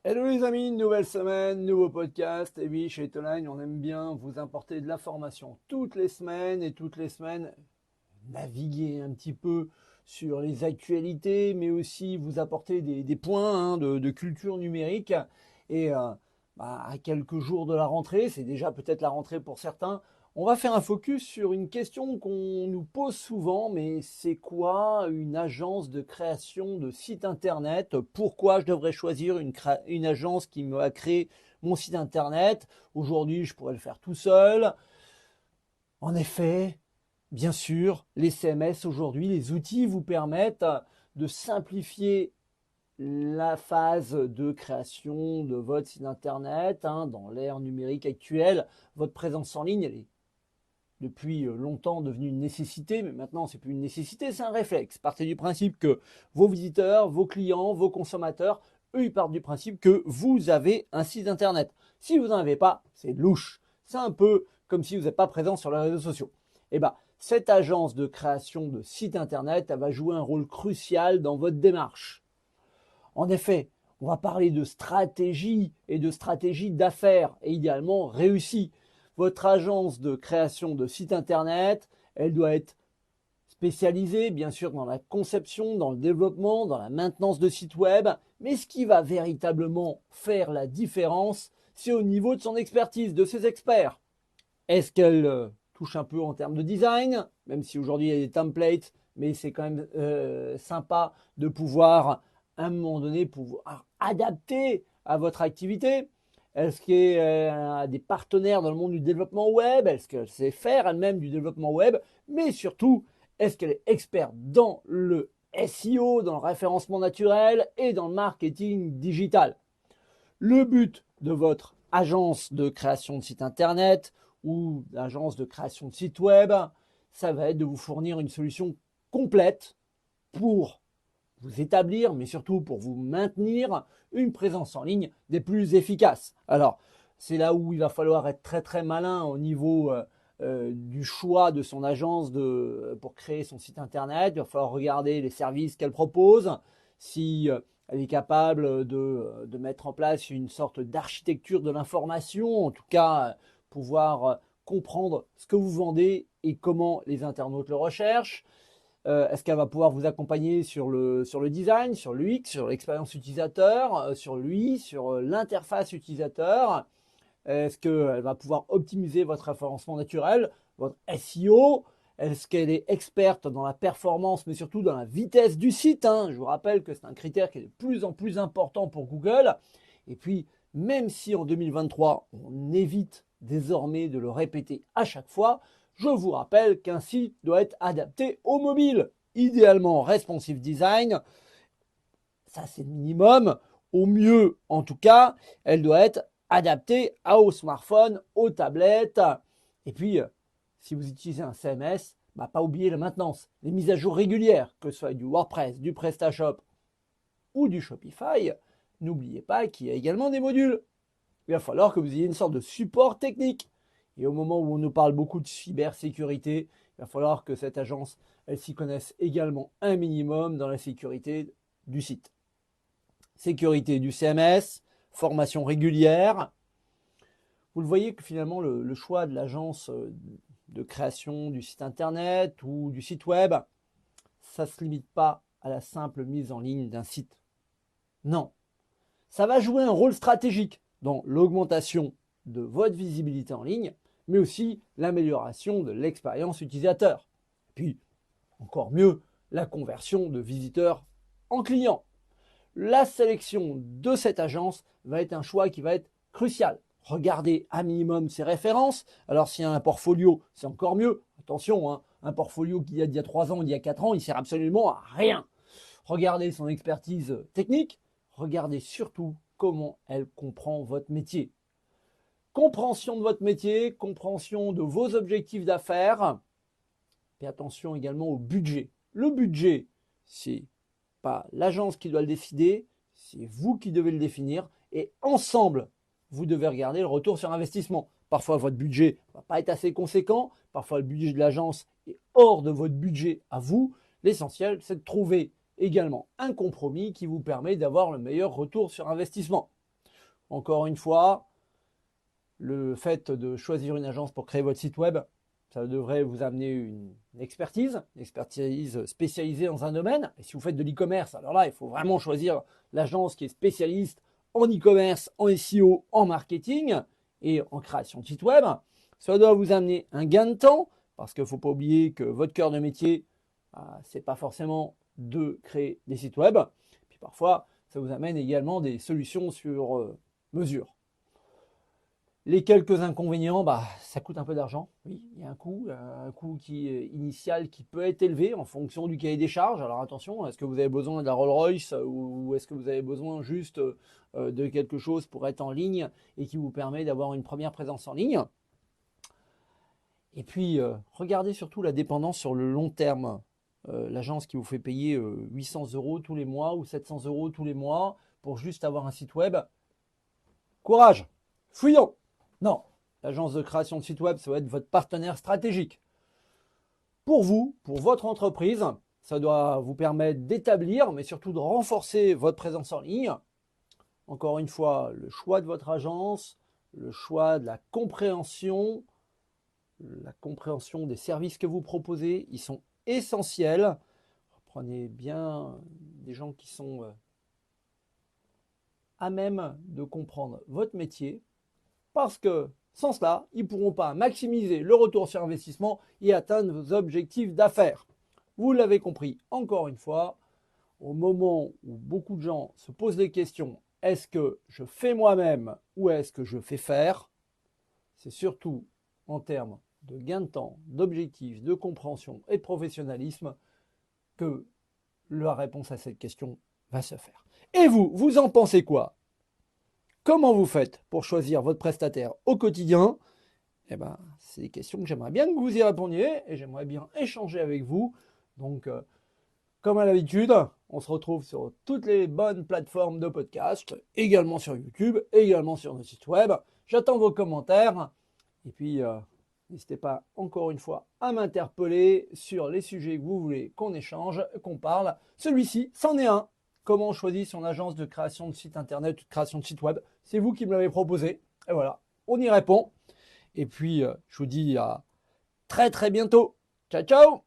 Hello les amis, nouvelle semaine, nouveau podcast. Et oui, chez Etoline, on aime bien vous importer de l'information toutes les semaines et toutes les semaines naviguer un petit peu sur les actualités, mais aussi vous apporter des points de culture numérique. Et à quelques jours de la rentrée, c'est déjà peut-être la rentrée pour certains, on va faire un focus sur une question qu'on nous pose souvent, mais c'est quoi une agence de création de site internet? Pourquoi je devrais choisir une agence qui me a créé mon site internet? Aujourd'hui, je pourrais le faire tout seul. En effet, bien sûr, les CMS aujourd'hui, les outils vous permettent de simplifier la phase de création de votre site internet. Dans l'ère numérique actuelle, votre présence en ligne, elle est depuis longtemps devenue une nécessité, mais maintenant c'est plus une nécessité, c'est un réflexe. Partez du principe que vos visiteurs, vos clients, vos consommateurs, eux, ils partent du principe que vous avez un site internet. Si vous n'en avez pas, c'est louche. C'est un peu comme si vous n'êtes pas présent sur les réseaux sociaux. Et bien, cette agence de création de site internet, elle va jouer un rôle crucial dans votre démarche. En effet, on va parler de stratégie et de stratégie d'affaires, et idéalement réussie. Votre agence de création de site internet, elle doit être spécialisée, bien sûr, dans la conception, dans le développement, dans la maintenance de sites web, mais ce qui va véritablement faire la différence, c'est au niveau de son expertise, de ses experts. Est-ce qu'elle touche un peu en termes de design, même si aujourd'hui il y a des templates, mais c'est quand même sympa de pouvoir, à un moment donné, pouvoir adapter à votre activité. Est-ce qu'elle a des partenaires dans le monde du développement web? Est-ce qu'elle sait faire elle-même du développement web? Mais surtout, est-ce qu'elle est experte dans le SEO, dans le référencement naturel et dans le marketing digital? Le but de votre agence de création de site internet ou d'agence de création de site web, ça va être de vous fournir une solution complète pour vous établir, mais surtout pour vous maintenir une présence en ligne des plus efficaces. Alors, c'est là où il va falloir être très très malin au niveau du choix de son agence pour créer son site internet. Il va falloir regarder les services qu'elle propose, si elle est capable de mettre en place une sorte d'architecture de l'information, en tout cas pouvoir comprendre ce que vous vendez et comment les internautes le recherchent. Est-ce qu'elle va pouvoir vous accompagner sur le design, sur l'UX, sur l'expérience utilisateur, sur l'UI, sur l'interface utilisateur? Est-ce qu'elle va pouvoir optimiser votre référencement naturel, votre SEO? Est-ce qu'elle est experte dans la performance, mais surtout dans la vitesse du site? Je vous rappelle que c'est un critère qui est de plus en plus important pour Google. Et puis, même si en 2023, on évite désormais de le répéter à chaque fois, je vous rappelle qu'un site doit être adapté au mobile. Idéalement responsive design, ça c'est le minimum. Au mieux, en tout cas, elle doit être adaptée au smartphone, aux tablettes. Et puis, si vous utilisez un CMS, pas oublier la maintenance, les mises à jour régulières, que ce soit du WordPress, du PrestaShop ou du Shopify. N'oubliez pas qu'il y a également des modules. Il va falloir que vous ayez une sorte de support technique. Et au moment où on nous parle beaucoup de cybersécurité, il va falloir que cette agence, elle s'y connaisse également un minimum dans la sécurité du site. Sécurité du CMS, formation régulière. Vous le voyez que finalement le choix de l'agence de création du site internet ou du site web, ça ne se limite pas à la simple mise en ligne d'un site. Non, ça va jouer un rôle stratégique dans l'augmentation de votre visibilité en ligne, mais aussi l'amélioration de l'expérience utilisateur. Puis, encore mieux, la conversion de visiteurs en clients. La sélection de cette agence va être un choix qui va être crucial. Regardez à minimum ses références. Alors s'il y a un portfolio, c'est encore mieux. Attention, un portfolio qui date d'il y a 3 ans, d'il y a 4 ans, il ne sert absolument à rien. Regardez son expertise technique. Regardez surtout comment elle comprend votre métier. Compréhension de votre métier, compréhension de vos objectifs d'affaires. Et attention également au budget. Le budget, c'est pas l'agence qui doit le décider, c'est vous qui devez le définir. Et ensemble, vous devez regarder le retour sur investissement. Parfois, votre budget ne va pas être assez conséquent. Parfois, le budget de l'agence est hors de votre budget à vous. L'essentiel, c'est de trouver également un compromis qui vous permet d'avoir le meilleur retour sur investissement. Encore une fois, le fait de choisir une agence pour créer votre site web, ça devrait vous amener une expertise spécialisée dans un domaine. Et si vous faites de l'e-commerce, alors là, il faut vraiment choisir l'agence qui est spécialiste en e-commerce, en SEO, en marketing et en création de site web. Ça doit vous amener un gain de temps, parce qu'il ne faut pas oublier que votre cœur de métier, ce n'est pas forcément de créer des sites web. Puis parfois, ça vous amène également des solutions sur mesure. Les quelques inconvénients, ça coûte un peu d'argent. Oui, il y a un coût qui est initial qui peut être élevé en fonction du cahier des charges. Alors attention, est-ce que vous avez besoin de la Rolls-Royce ou est-ce que vous avez besoin juste de quelque chose pour être en ligne et qui vous permet d'avoir une première présence en ligne? Et puis, regardez surtout la dépendance sur le long terme. L'agence qui vous fait payer 800 € tous les mois ou 700 € tous les mois pour juste avoir un site web. Courage, fuyons! Non, l'agence de création de site web, ça doit être votre partenaire stratégique. Pour vous, pour votre entreprise, ça doit vous permettre d'établir, mais surtout de renforcer votre présence en ligne. Encore une fois, le choix de votre agence, le choix de la compréhension des services que vous proposez, ils sont essentiels. Prenez bien des gens qui sont à même de comprendre votre métier, parce que sans cela, ils ne pourront pas maximiser le retour sur investissement et atteindre vos objectifs d'affaires. Vous l'avez compris, encore une fois, au moment où beaucoup de gens se posent des questions, est-ce que je fais moi-même ou est-ce que je fais faire? C'est surtout en termes de gain de temps, d'objectifs, de compréhension et de professionnalisme que la réponse à cette question va se faire. Et vous, vous en pensez quoi? Comment vous faites pour choisir votre prestataire au quotidien? Eh ben, c'est des questions que j'aimerais bien que vous y répondiez et j'aimerais bien échanger avec vous. Donc, comme à l'habitude, on se retrouve sur toutes les bonnes plateformes de podcast, également sur YouTube, également sur nos sites web. J'attends vos commentaires et puis n'hésitez pas encore une fois à m'interpeller sur les sujets que vous voulez qu'on échange, qu'on parle. Celui-ci, c'en est un. Comment on choisit son agence de création de site internet ou de création de site web? C'est vous qui me l'avez proposé. Et voilà, on y répond. Et puis, je vous dis à très très bientôt. Ciao, ciao!